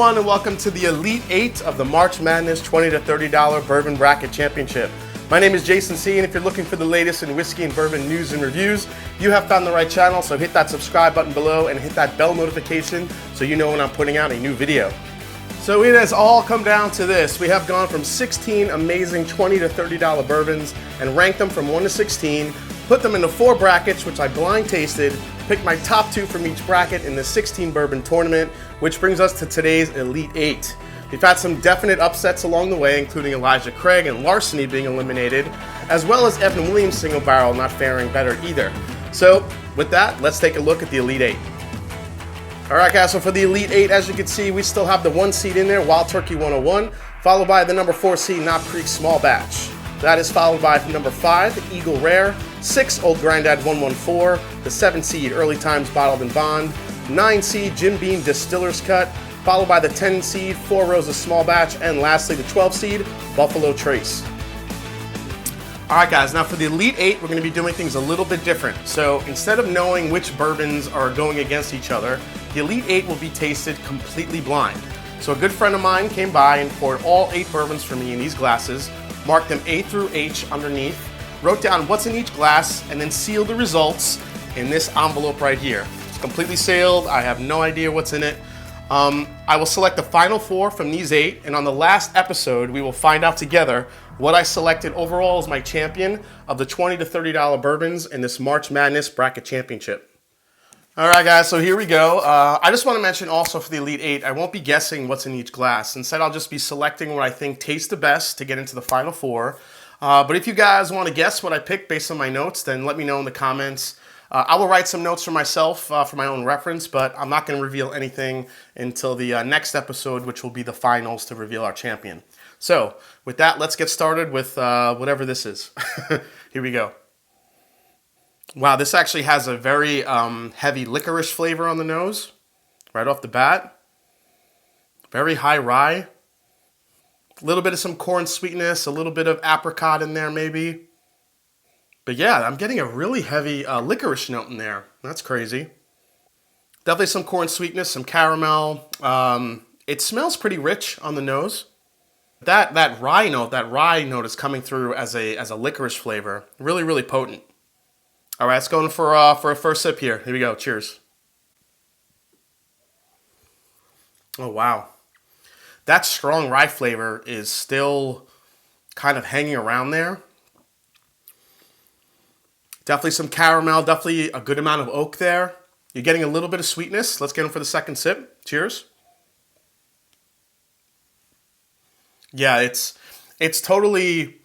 everyone, and welcome to the Elite 8 of the March Madness $20 to $30 Bourbon Bracket Championship. My name is Jason C, and if you're looking for the latest in whiskey and bourbon news and reviews, you have found the right channel, so hit that subscribe button below and hit that bell notification so you know when I'm putting out a new video. So it has all come down to this. We have gone from 16 amazing $20 to $30 bourbons and ranked them from 1 to 16, put them into 4 brackets, which I blind tasted, picked my top 2 from each bracket in the 16 bourbon tournament, which brings us to today's Elite 8. We've had some definite upsets along the way, including Elijah Craig and Larceny being eliminated, as well as Evan Williams single barrel not faring better either. So with that, let's take a look at the Elite 8. Alright guys, so for the Elite 8, as you can see, we still have the 1 seed in there, Wild Turkey 101, followed by the number 4 seed, Knob Creek Small Batch. That is followed by number 5, Eagle Rare, 6, Old Grandad 114, the 7 seed, Early Times Bottled and Bond, 9 seed, Jim Beam Distillers Cut, followed by the 10 seed, 4 Roses Small Batch, and lastly the 12 seed, Buffalo Trace. Alright guys, now for the Elite 8, we're going to be doing things a little bit different. So instead of knowing which bourbons are going against each other, the Elite 8 will be tasted completely blind. So a good friend of mine came by and poured all 8 bourbons for me in these glasses, marked them A through H underneath, wrote down what's in each glass, and then sealed the results in this envelope right here. It's completely sealed. I have no idea what's in it. I will select the final 4 from these 8, and on the last episode, we will find out together what I selected overall as my champion of the $20 to $30 bourbons in this March Madness Bracket Championship. All right, guys, so here we go. I just want to mention also for the Elite 8, I won't be guessing what's in each glass. Instead, I'll just be selecting what I think tastes the best to get into the final 4. But if you guys want to guess what I picked based on my notes, then let me know in the comments. I will write some notes for myself for my own reference, but I'm not going to reveal anything until the next episode, which will be the finals to reveal our champion. So with that, let's get started with whatever this is. Here we go. Wow, this actually has a very heavy licorice flavor on the nose, right off the bat. Very high rye. A little bit of some corn sweetness, a little bit of apricot in there maybe. But yeah, I'm getting a really heavy licorice note in there. That's crazy. Definitely some corn sweetness, some caramel. It smells pretty rich on the nose. That rye note is coming through as a licorice flavor. Really, really potent. All right, let's go in for a first sip here. Here we go. Cheers. Oh, wow. That strong rye flavor is still kind of hanging around there. Definitely some caramel, definitely a good amount of oak there. You're getting a little bit of sweetness. Let's get in for the second sip. Cheers. Yeah, it's totally...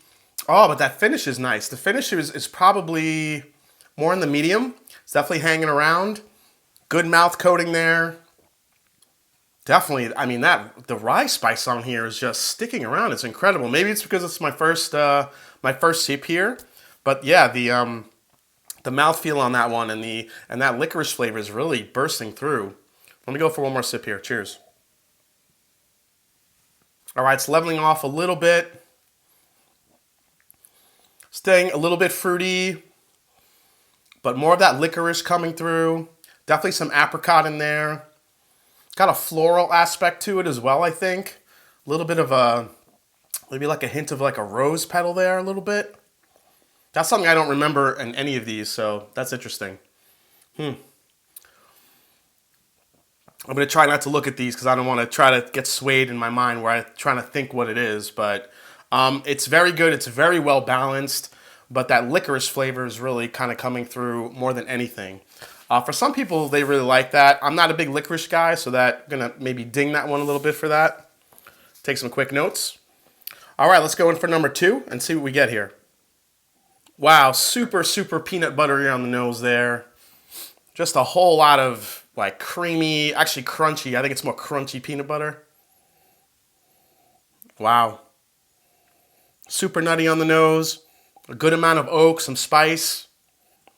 Oh, but that finish is nice. The finish is probably more in the medium. It's definitely hanging around. Good mouth coating there. Definitely, I mean, the rye spice on here is just sticking around. It's incredible. Maybe it's because it's my first sip here. But yeah, the mouthfeel on that one and that licorice flavor is really bursting through. Let me go for one more sip here. Cheers. All right, it's leveling off a little bit. Staying a little bit fruity, but more of that licorice coming through. Definitely some apricot in there. Got a floral aspect to it as well, I think. A little bit of maybe like a hint of like a rose petal there a little bit. That's something I don't remember in any of these, so that's interesting. I'm going to try not to look at these because I don't want to try to get swayed in my mind where I'm trying to think what it is. But it's very good. It's very well balanced. But that licorice flavor is really kind of coming through more than anything. For some people, they really like that. I'm not a big licorice guy, so I'm going to maybe ding that one a little bit for that. Take some quick notes. All right, let's go in for number 2 and see what we get here. Wow, super, super peanut buttery on the nose there. Just a whole lot of like creamy, actually crunchy. I think it's more crunchy peanut butter. Wow. Super nutty on the nose. A good amount of oak, some spice.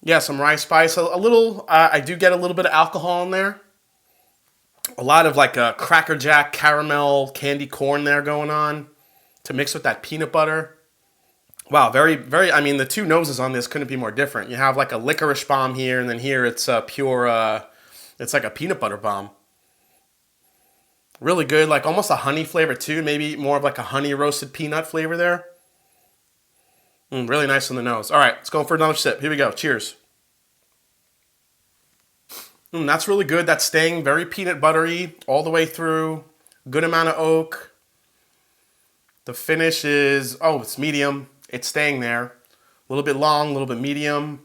Yeah, some rye spice. A little, I do get a little bit of alcohol in there. A lot of like a Cracker Jack caramel candy corn there going on to mix with that peanut butter. Wow, very, very, I mean, the 2 noses on this couldn't be more different. You have like a licorice bomb here, and then here it's pure, it's like a peanut butter bomb. Really good, like almost a honey flavor too. Maybe more of like a honey roasted peanut flavor there. Really nice on the nose. All right, let's go for another sip. Here we go. Cheers. That's really good. That's staying very peanut buttery all the way through. Good amount of oak. The finish is, oh, it's medium. It's staying there. A little bit long, a little bit medium.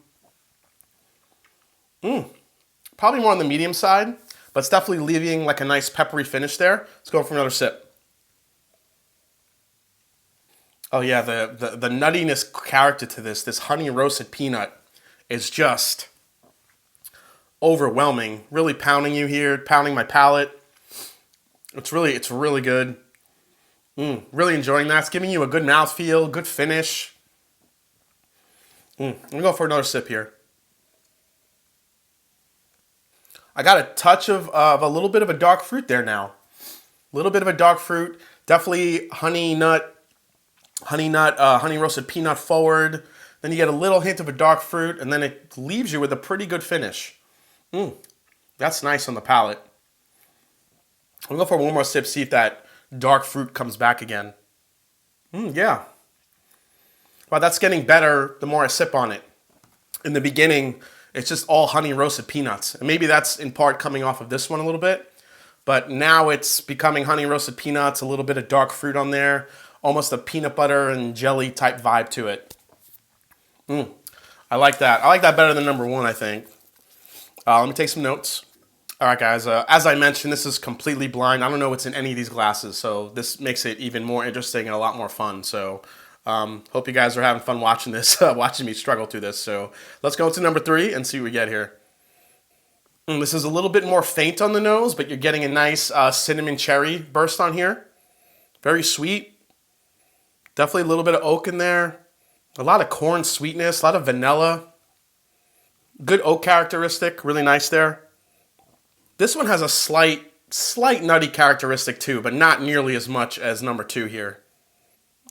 Probably more on the medium side, but it's definitely leaving like a nice peppery finish there. Let's go for another sip. Oh yeah, the nuttiness character to this honey roasted peanut is just overwhelming. Really pounding you here, pounding my palate. It's really good. Really enjoying that. It's giving you a good mouthfeel, good finish. I'm gonna go for another sip here. I got a touch of a little bit of a dark fruit there now. A little bit of a dark fruit. Definitely honey roasted peanut forward. Then you get a little hint of a dark fruit, and then it leaves you with a pretty good finish. That's nice on the palate. I'm gonna go for one more sip, see if that dark fruit comes back again. Yeah. Wow, that's getting better the more I sip on it. In the beginning, it's just all honey roasted peanuts. And maybe that's in part coming off of this one a little bit. But now it's becoming honey roasted peanuts, a little bit of dark fruit on there, almost a peanut butter and jelly type vibe to it. I like that. I like that better than number one, I think. Let me take some notes. All right, guys. As I mentioned, this is completely blind. I don't know what's in any of these glasses, so this makes it even more interesting and a lot more fun. So hope you guys are having fun watching this, watching me struggle through this. So let's go into number 3 and see what we get here. This is a little bit more faint on the nose, but you're getting a nice cinnamon cherry burst on here. Very sweet. Definitely a little bit of oak in there. A lot of corn sweetness, a lot of vanilla. Good oak characteristic, really nice there. This one has a slight nutty characteristic too, but not nearly as much as number 2 here.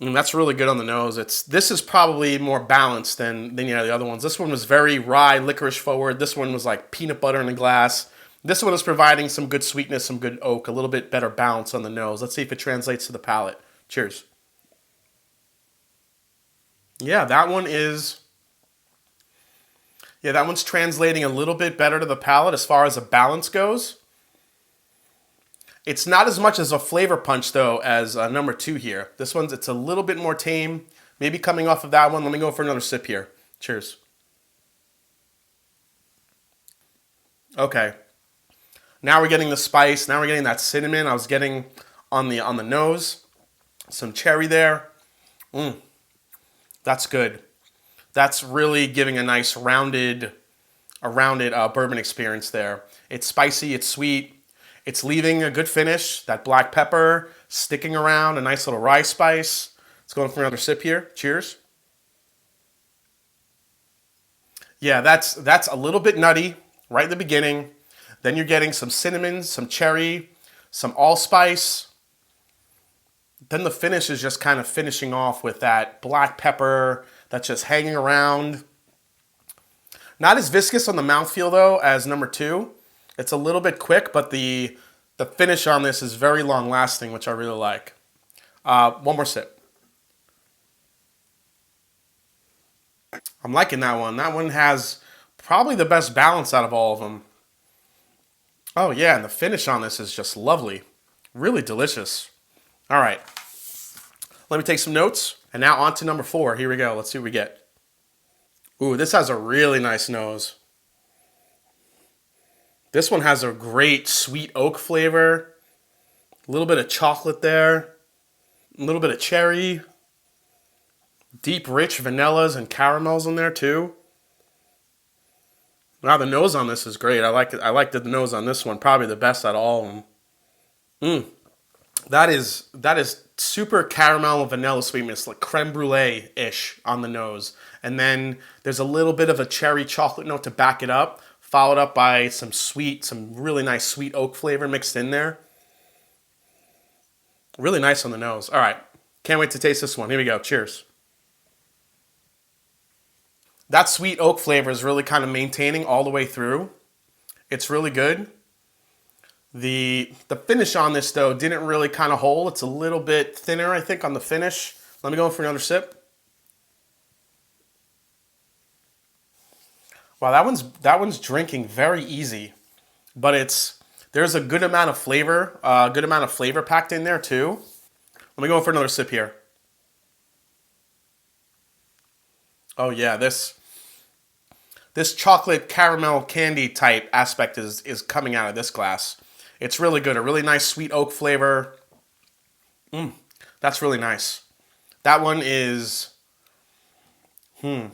And that's really good on the nose. This is probably more balanced than the other ones. This one was very rye, licorice forward. This one was like peanut butter in a glass. This one is providing some good sweetness, some good oak, a little bit better balance on the nose. Let's see if it translates to the palate. Cheers. Yeah, that one's translating a little bit better to the palate as far as a balance goes. It's not as much as a flavor punch, though, as number 2 here. This one's, it's a little bit more tame. Maybe coming off of that one. Let me go for another sip here. Cheers. Okay. Now we're getting the spice. Now we're getting that cinnamon I was getting on the nose. Some cherry there. That's good. That's really giving a nice rounded bourbon experience there. It's spicy, it's sweet, it's leaving a good finish. That black pepper sticking around, a nice little rye spice. Let's go in for another sip here. Cheers. Yeah, that's a little bit nutty right in the beginning. Then you're getting some cinnamon, some cherry, some allspice. Then the finish is just kind of finishing off with that black pepper that's just hanging around. Not as viscous on the mouthfeel, though, as number 2. It's a little bit quick, but the finish on this is very long-lasting, which I really like. One more sip. I'm liking that one. That one has probably the best balance out of all of them. Oh, yeah, and the finish on this is just lovely. Really delicious. All right. Let me take some notes. And now on to number 4. Here we go. Let's see what we get. Ooh, this has a really nice nose. This one has a great sweet oak flavor. A little bit of chocolate there. A little bit of cherry. Deep, rich vanillas and caramels in there too. Wow, the nose on this is great. I like it. I like the nose on this one. Probably the best out of all of them. That is super caramel and vanilla sweetness, like creme brulee-ish on the nose. And then there's a little bit of a cherry chocolate note to back it up, followed up by some really nice sweet oak flavor mixed in there. Really nice on the nose. All right, can't wait to taste this one. Here we go. Cheers. That sweet oak flavor is really kind of maintaining all the way through. It's really good. The finish on this though didn't really kind of hold. It's a little bit thinner, I think, on the finish. Let me go in for another sip. Wow, that one's drinking very easy, but there's a good amount of flavor, packed in there too. Let me go in for another sip here. Oh yeah, this chocolate caramel candy type aspect is coming out of this glass. It's really good. A really nice sweet oak flavor. That's really nice. That one is, I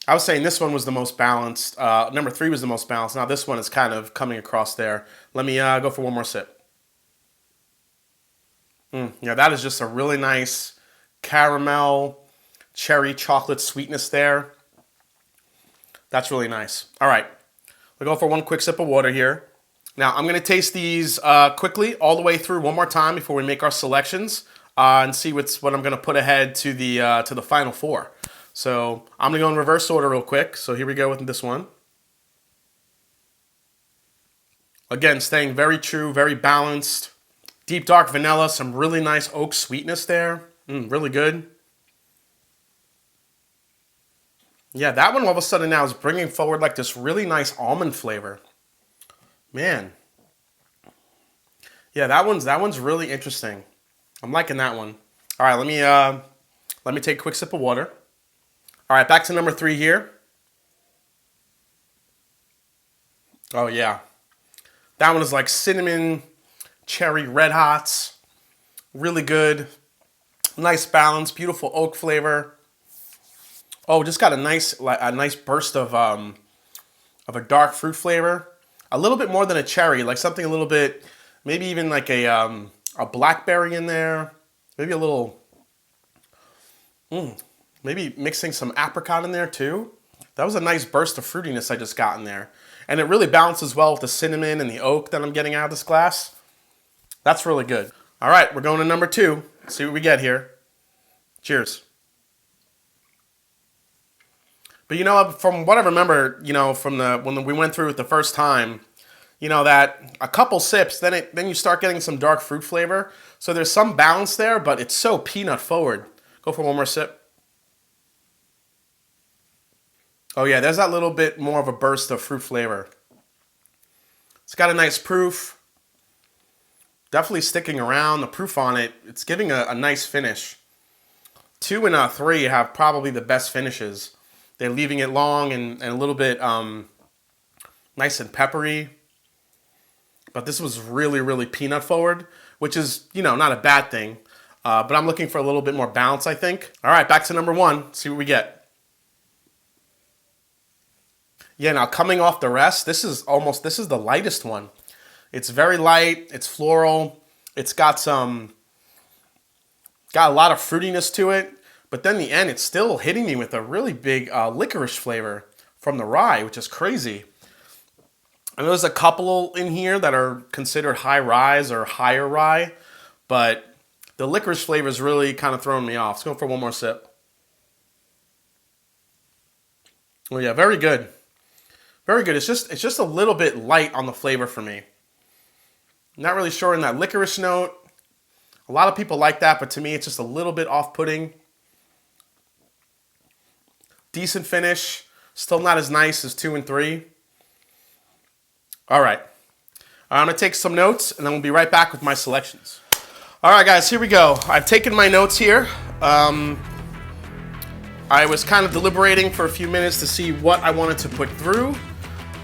was saying this one was the most balanced. Number 3 was the most balanced. Now this one is kind of coming across there. Let me go for one more sip. Yeah, that is just a really nice caramel, cherry, chocolate sweetness there. That's really nice. All right, we'll go for one quick sip of water here. Now, I'm going to taste these quickly all the way through one more time before we make our selections and see what I'm going to put ahead to the final 4. So I'm going to go in reverse order real quick. So here we go with this one. Again, staying very true, very balanced. Deep dark vanilla, some really nice oak sweetness there. Really good. Yeah, that one all of a sudden now is bringing forward like this really nice almond flavor. Man. Yeah, that one's really interesting. I'm liking that one. All right, let me take a quick sip of water. All right, back to number 3 here. Oh yeah. That one is like cinnamon, cherry red hots. Really good. Nice balance, beautiful oak flavor. Oh, just got a nice burst of a dark fruit flavor. A little bit more than a cherry, like something a little bit, maybe even like a blackberry in there. Maybe a little, maybe mixing some apricot in there too. That was a nice burst of fruitiness I just got in there. And it really balances well with the cinnamon and the oak that I'm getting out of this glass. That's really good. All right, we're going to number 2. Let's see what we get here. Cheers. But you know, from what I remember, you know, from when we went through it the first time, you know, that a couple sips, then you start getting some dark fruit flavor. So there's some balance there, but it's so peanut forward. Go for one more sip. Oh yeah, there's that little bit more of a burst of fruit flavor. It's got a nice proof. Definitely sticking around. The proof on it, it's giving a nice finish. 2 and 3 have probably the best finishes. They're leaving it long and a little bit nice and peppery. But this was really, really peanut forward, which is, you know, not a bad thing. But I'm looking for a little bit more balance, I think. All right, back to number 1. See what we get. Yeah, now coming off the rest, this is the lightest one. It's very light. It's floral. It's got a lot of fruitiness to it. But then the end, it's still hitting me with a really big licorice flavor from the rye, which is crazy. And there's a couple in here that are considered high rye or higher rye, but the licorice flavor is really kind of throwing me off. Let's go for one more sip. Oh yeah, very good. Very good. It's just a little bit light on the flavor for me. Not really sure in that licorice note. A lot of people like that, but to me, it's just a little bit off-putting. Decent finish. Still not as nice as 2 and 3. All right. I'm going to take some notes, and then we'll be right back with my selections. All right, guys, here we go. I've taken my notes here. I was kind of deliberating for a few minutes to see what I wanted to put through.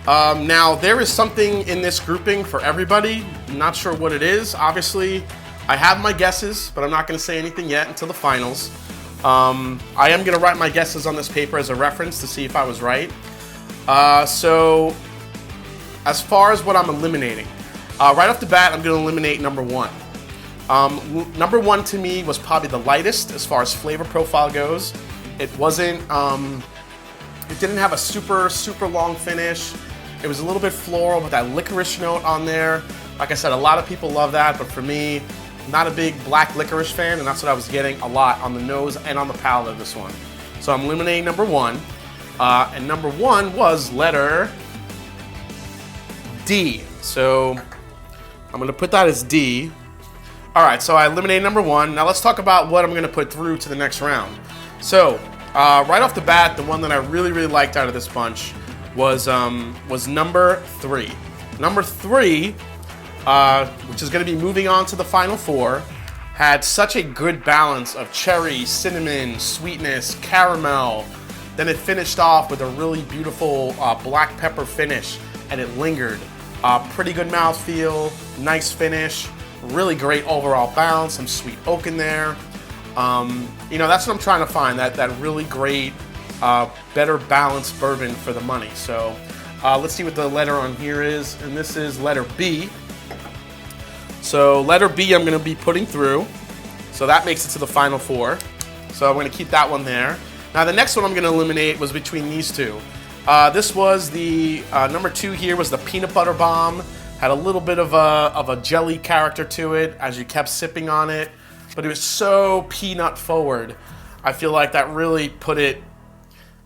Now, there is something in this grouping for everybody. I'm not sure what it is. Obviously, I have my guesses, but I'm not going to say anything yet until the finals. I am going to write my guesses on this paper as a reference to see if I was right. So, as far as what I'm eliminating, right off the bat, I'm going to eliminate number 1. Number 1 to me was probably the lightest as far as flavor profile goes. It wasn't, it didn't have a super, super long finish. It was a little bit floral with that licorice note on there. Like I said, a lot of people love that, but for me, not a big black licorice fan, and that's what I was getting a lot on the nose and on the palate of this one. So I'm eliminating number 1. And number 1 was letter D. So I'm gonna put that as D. All right, so I eliminated number 1. Now let's talk about what I'm gonna put through to the next round. So right off the bat, the one that I really liked out of this bunch was number 3. Number 3, which is gonna be moving on to the final 4, had such a good balance of cherry, cinnamon, sweetness, caramel. Then it finished off with a really beautiful black pepper finish, and it lingered. Pretty good mouthfeel, nice finish, really great overall balance, some sweet oak in there. That's what I'm trying to find, that really great, better balanced bourbon for the money. So let's see what the letter on here is, and this is letter B. So letter B I'm gonna be putting through, so that makes it to the final 4. So I'm gonna keep that one there. Now the next one I'm gonna eliminate was between these two. This was the number 2 here was the peanut butter bomb. Had a little bit of a jelly character to it as you kept sipping on it, but it was so peanut forward. I feel like that really put it,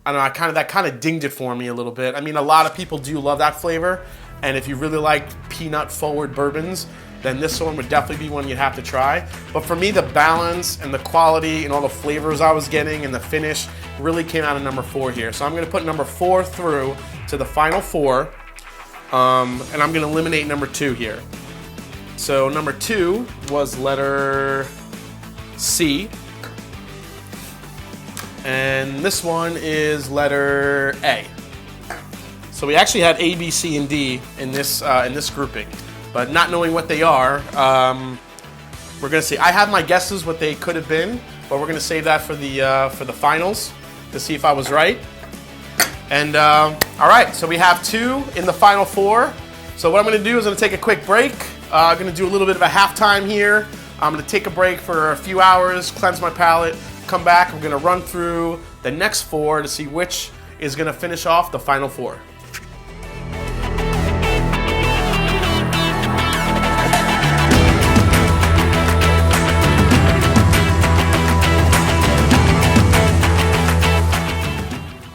I don't know, that kind of dinged it for me a little bit. I mean, a lot of people do love that flavor, and if you really like peanut forward bourbons, then this one would definitely be one you'd have to try. But for me, the balance and the quality and all the flavors I was getting and the finish really came out of number 4 here. So I'm gonna put number 4 through to the final 4, and I'm gonna eliminate number 2 here. So number 2 was letter C, and this one is letter A. So we actually had A, B, C, and D in this grouping. But not knowing what they are, we're gonna see. I have my guesses what they could have been, but we're gonna save that for the finals to see if I was right. And all right, so we have 2 in the final 4. So what I'm gonna do is I'm gonna take a quick break. I'm gonna do a little bit of a halftime here. I'm gonna take a break for a few hours, cleanse my palate, come back. I'm gonna run through the next 4 to see which is gonna finish off the final 4.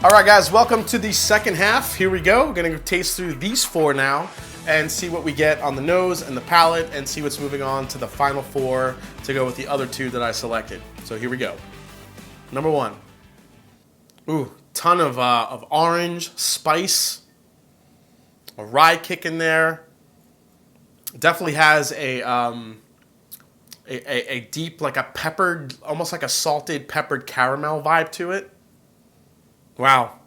All right, guys, welcome to the second half. Here we go. We're gonna taste through these 4 now and see what we get on the nose and the palate and see what's moving on to the final 4 to go with the other 2 that I selected. So here we go. Number 1. Ooh, ton of orange, spice, a rye kick in there. Definitely has a deep, like a peppered, almost like a salted peppered caramel vibe to it. Wow.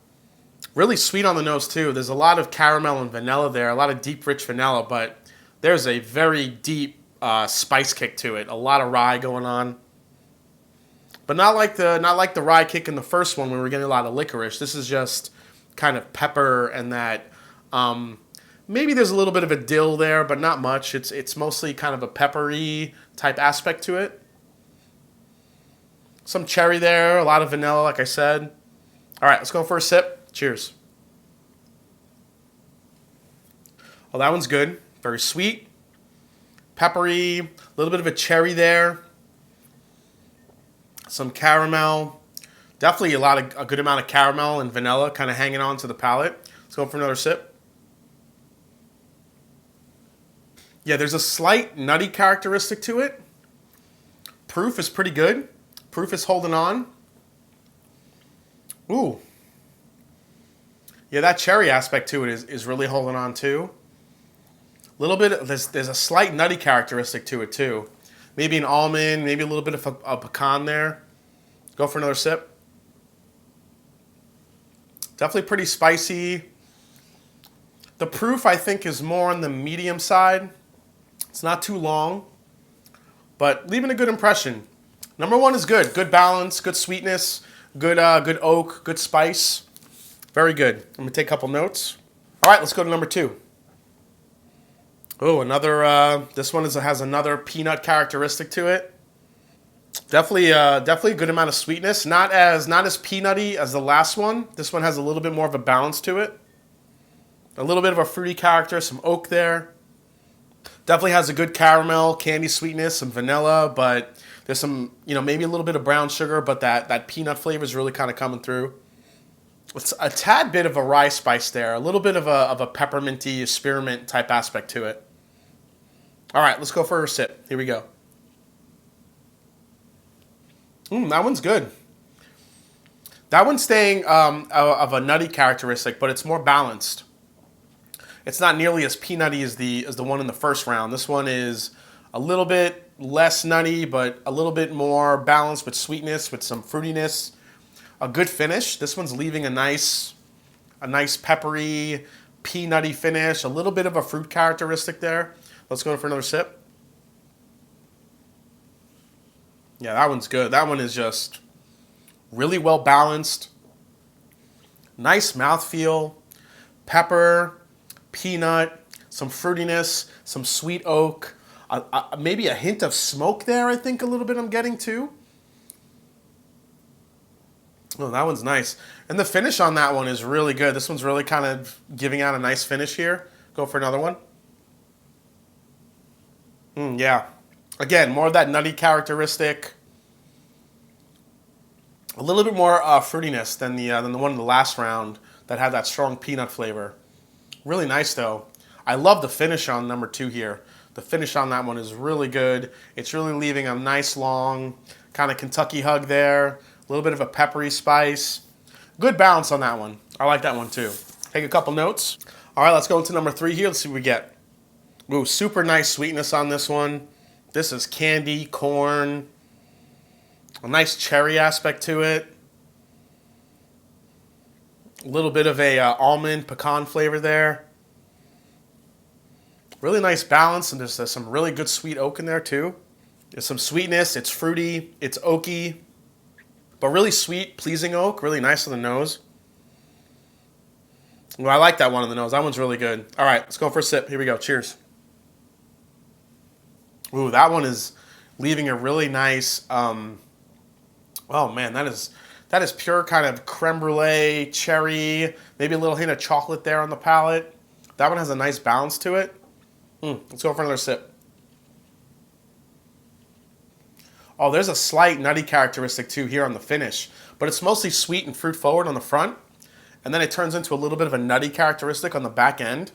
Really sweet on the nose too. There's a lot of caramel and vanilla there, a lot of deep, rich vanilla, but there's a very deep spice kick to it. A lot of rye going on. But not like the rye kick in the first one when we were getting a lot of licorice. This is just kind of pepper and that maybe there's a little bit of a dill there, but not much. It's mostly kind of a peppery type aspect to it. Some cherry there, a lot of vanilla, like I said. All right, let's go for a sip. Cheers. Oh, that one's good. Very sweet, peppery, a little bit of a cherry there. Some caramel. Definitely a good amount of caramel and vanilla kind of hanging on to the palate. Let's go for another sip. Yeah, there's a slight nutty characteristic to it. Proof is pretty good. Proof is holding on. Ooh. Yeah, that cherry aspect to it is really holding on too. A little bit, there's a slight nutty characteristic to it too. Maybe an almond, maybe a little bit of a pecan there. Go for another sip. Definitely pretty spicy. The proof, I think, is more on the medium side. It's not too long, but leaving a good impression. Number 1 is good. Good balance, good sweetness. Good oak, good spice. Very good. I'm going to take a couple notes. All right, let's go to number 2. Oh, this one has another peanut characteristic to it. Definitely a good amount of sweetness. Not as peanutty as the last one. This one has a little bit more of a balance to it. A little bit of a fruity character, some oak there. Definitely has a good caramel, candy sweetness, some vanilla, but there's some, maybe a little bit of brown sugar, but that peanut flavor is really kind of coming through. It's a tad bit of a rye spice there, a little bit of a pepperminty spearmint type aspect to it. All right, let's go for a sip. Here we go. That one's good. That one's staying of a nutty characteristic, but it's more balanced. It's not nearly as peanutty as the one in the first round. This one is a little bit less nutty, but a little bit more balanced with sweetness, with some fruitiness. A good finish. This one's leaving a nice peppery, peanutty finish. A little bit of a fruit characteristic there. Let's go for another sip. Yeah, that one's good. That one is just really well balanced. Nice mouthfeel. Pepper, peanut, some fruitiness, some sweet oak. Maybe a hint of smoke there, I think a little bit I'm getting too. Oh, that one's nice. And the finish on that one is really good. This one's really kind of giving out a nice finish here. Go for another one. Yeah. Again, more of that nutty characteristic. A little bit more fruitiness than the one in the last round that had that strong peanut flavor. Really nice though. I love the finish on number 2 here. The finish on that one is really good. It's really leaving a nice long kind of Kentucky hug there. A little bit of a peppery spice. Good balance on that one. I like that one too. Take a couple notes. All right, let's go into number 3 here. Let's see what we get. Ooh, super nice sweetness on this one. This is candy, corn, a nice cherry aspect to it. A little bit of a almond pecan flavor there. Really nice balance, and there's some really good sweet oak in there too. There's some sweetness, it's fruity, it's oaky, but really sweet, pleasing oak, really nice on the nose. Well, I like that one on the nose. That one's really good. All right, let's go for a sip. Here we go. Cheers. Ooh, that one is leaving a really nice, oh man, that is pure kind of creme brulee, cherry, maybe a little hint of chocolate there on the palate. That one has a nice balance to it. Let's go for another sip. Oh, there's a slight nutty characteristic too here on the finish, but it's mostly sweet and fruit forward on the front, and then it turns into a little bit of a nutty characteristic on the back end.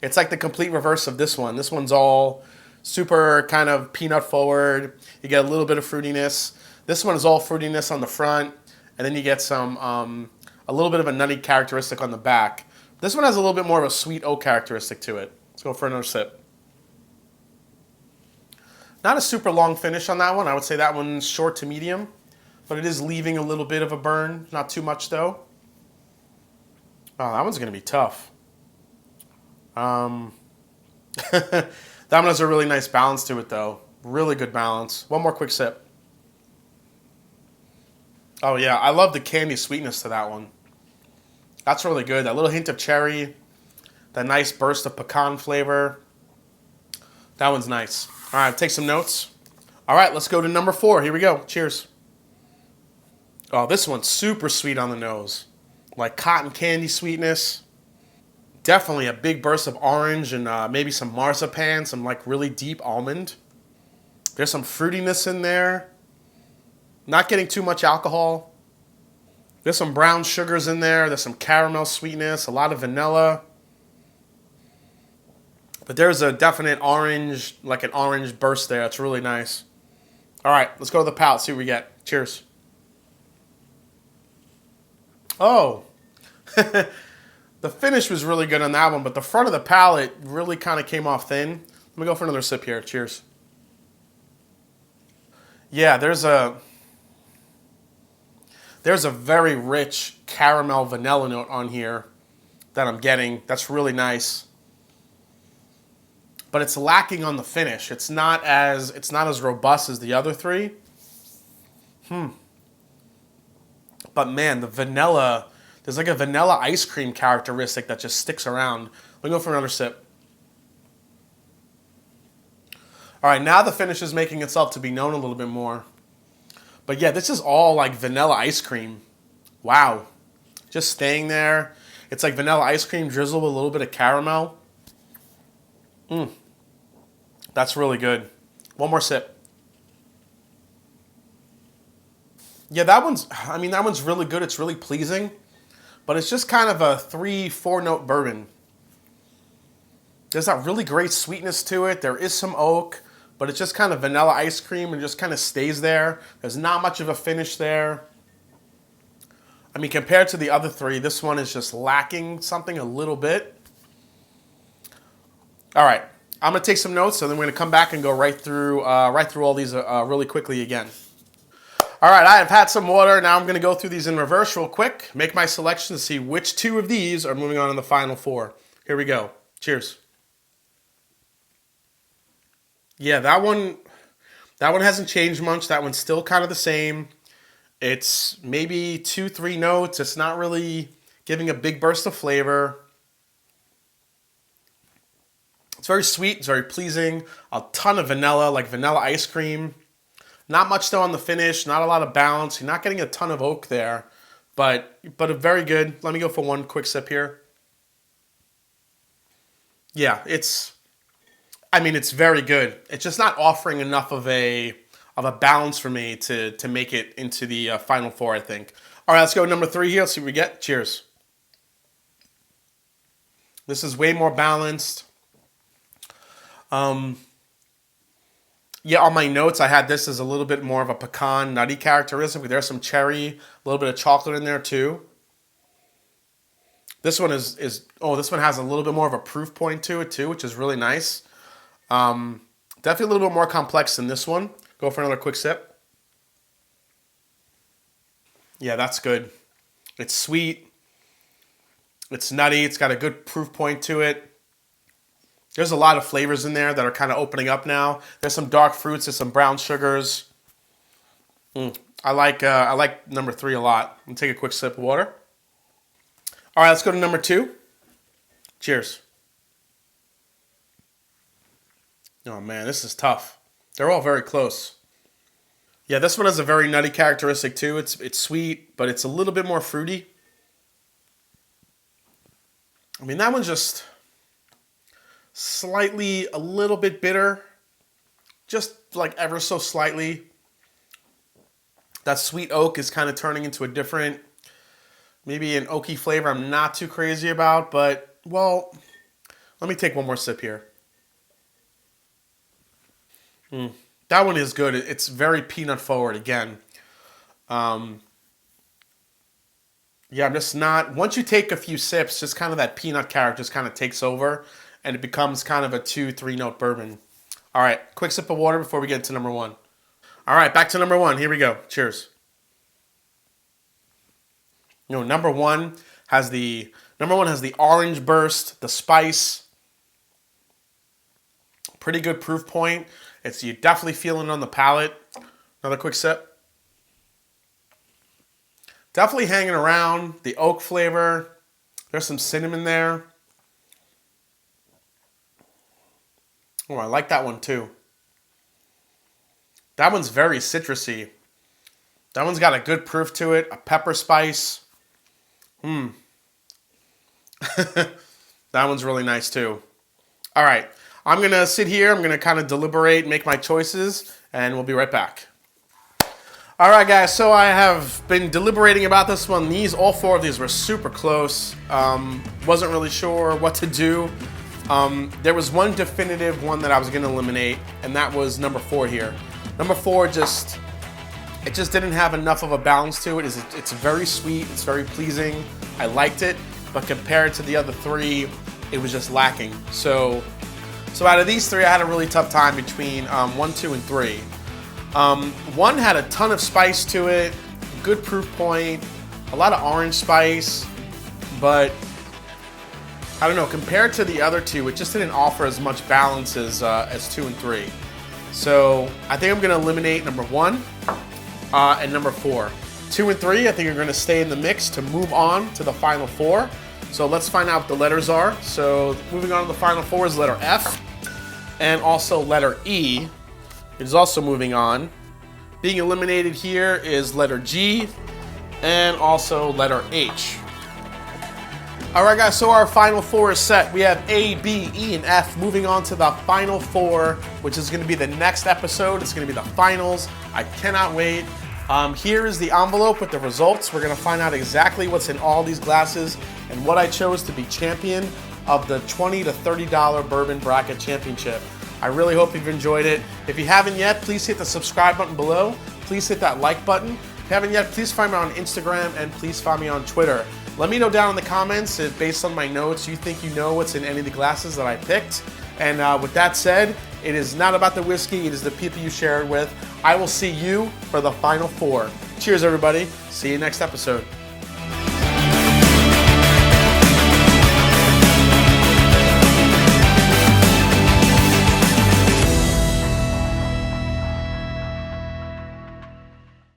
It's like the complete reverse of this one. This one's all super kind of peanut forward. You get a little bit of fruitiness. This one is all fruitiness on the front, and then you get some a little bit of a nutty characteristic on the back. This one has a little bit more of a sweet oak characteristic to it. Let's go for another sip. Not a super long finish on that one. I would say that one's short to medium, but it is leaving a little bit of a burn. Not too much though. Oh, that one's going to be tough. That one has a really nice balance to it though. Really good balance. One more quick sip. Oh yeah, I love the candy sweetness to that one. That's really good. That little hint of cherry, that nice burst of pecan flavor. That one's nice. All right, take some notes. All right, let's go to number 4. Here we go. Cheers. Oh, this one's super sweet on the nose. Like cotton candy sweetness. Definitely a big burst of orange and maybe some marzipan, some like really deep almond. There's some fruitiness in there. Not getting too much alcohol. There's some brown sugars in there. There's some caramel sweetness, a lot of vanilla. But there's a definite orange, like an orange burst there. It's really nice. All right, let's go to the palate, see what we get. Cheers. Oh, the finish was really good on that one, but the front of the palate really kind of came off thin. Let me go for another sip here. Cheers. Yeah, there's a very rich caramel vanilla note on here that I'm getting. That's really nice. But it's lacking on the finish. It's not as robust as the other 3. But man, the vanilla, there's like a vanilla ice cream characteristic that just sticks around. Let me go for another sip. All right, now the finish is making itself to be known a little bit more. But yeah, this is all like vanilla ice cream. Wow. Just staying there. It's like vanilla ice cream drizzled with a little bit of caramel. That's really good. One more sip. Yeah, that one's really good. It's really pleasing. But it's just kind of a 3-4 note bourbon. There's that really great sweetness to it. There is some oak, but it's just kind of vanilla ice cream and just kind of stays there. There's not much of a finish there. I mean, compared to the other three, this one is just lacking something a little bit. All right, I'm gonna take some notes, and then we're gonna come back and go right through all these really quickly again. All right, I have had some water. Now I'm gonna go through these in reverse real quick, make my selection to see which two of these are moving on in the final four. Here we go. Cheers. Yeah, that one hasn't changed much. That one's still kind of the same. It's maybe 2-3 notes. It's not really giving a big burst of flavor. It's very sweet. It's very pleasing. A ton of vanilla, like vanilla ice cream. Not much though on the finish. Not a lot of balance. You're not getting a ton of oak there, but very good. Let me go for one quick sip here. Yeah, it's very good. It's just not offering enough of a balance for me to make it into the final four, I think. All right, let's go number 3 here. Let's see what we get. Cheers. This is way more balanced. Yeah, on my notes, I had this as a little bit more of a pecan nutty characteristic. There's some cherry, a little bit of chocolate in there too. This one this one has a little bit more of a proof point to it too, which is really nice. Definitely a little bit more complex than this one. Go for another quick sip. Yeah, that's good. It's sweet. It's nutty. It's got a good proof point to it. There's a lot of flavors in there that are kind of opening up now. There's some dark fruits. There's some brown sugars. I like number 3 a lot. I'm gonna take a quick sip of water. All right, let's go to number 2. Cheers. Oh man, this is tough. They're all very close. Yeah, this one has a very nutty characteristic too. It's sweet, but it's a little bit more fruity. I mean, that one's just slightly a little bit bitter. Just like ever so slightly. That sweet oak is kind of turning into a different, maybe an oaky flavor I'm not too crazy about, but, well, let me take one more sip here. That one is good. It's very peanut forward again. Yeah, I'm just not, once you take a few sips, just kind of that peanut character just kind of takes over, and it becomes kind of a 2-3 note bourbon. All right, quick sip of water before we get to number 1. All right, back to number 1. Here we go. Cheers. Number one has the orange burst, the spice. Pretty good proof point. You're definitely feeling it on the palate. Another quick sip. Definitely hanging around. The oak flavor. There's some cinnamon there. Oh, I like that one too. That one's very citrusy. That one's got a good proof to it. A pepper spice. That one's really nice too. All right. I'm going to sit here. I'm going to kind of deliberate, make my choices, and we'll be right back. All right, guys. So I have been deliberating about this one. All 4 of these were super close. Wasn't really sure what to do. There was one definitive one that I was going to eliminate, and that was number 4 here. Number 4 just didn't have enough of a balance to it. It's very sweet. It's very pleasing. I liked it, but compared to the other 3, it was just lacking. So out of these 3, I had a really tough time between 1, 2, and 3. 1 had a ton of spice to it, good proof point, a lot of orange spice, but I don't know, compared to the other 2, it just didn't offer as much balance as 2 and 3. So I think I'm going to eliminate number 1 and number 4. 2 and 3, I think are going to stay in the mix to move on to the final 4. So let's find out what the letters are. So moving on to the final 4 is letter F and also letter E. It is also moving on. Being eliminated here is letter G and also letter H. All right, guys, so our final 4 is set. We have A, B, E, and F. Moving on to the final 4, which is going to be the next episode. It's going to be the finals. I cannot wait. Here is the envelope with the results. We're going to find out exactly what's in all these glasses and what I chose to be champion of the $20 to $30 Bourbon Bracket Championship. I really hope you've enjoyed it. If you haven't yet, please hit the subscribe button below. Please hit that like button. If you haven't yet, please find me on Instagram and please find me on Twitter. Let me know down in the comments if, based on my notes, you think you know what's in any of the glasses that I picked. And with that said, it is not about the whiskey, it is the people you share it with. I will see you for the final four. Cheers, everybody. See you next episode.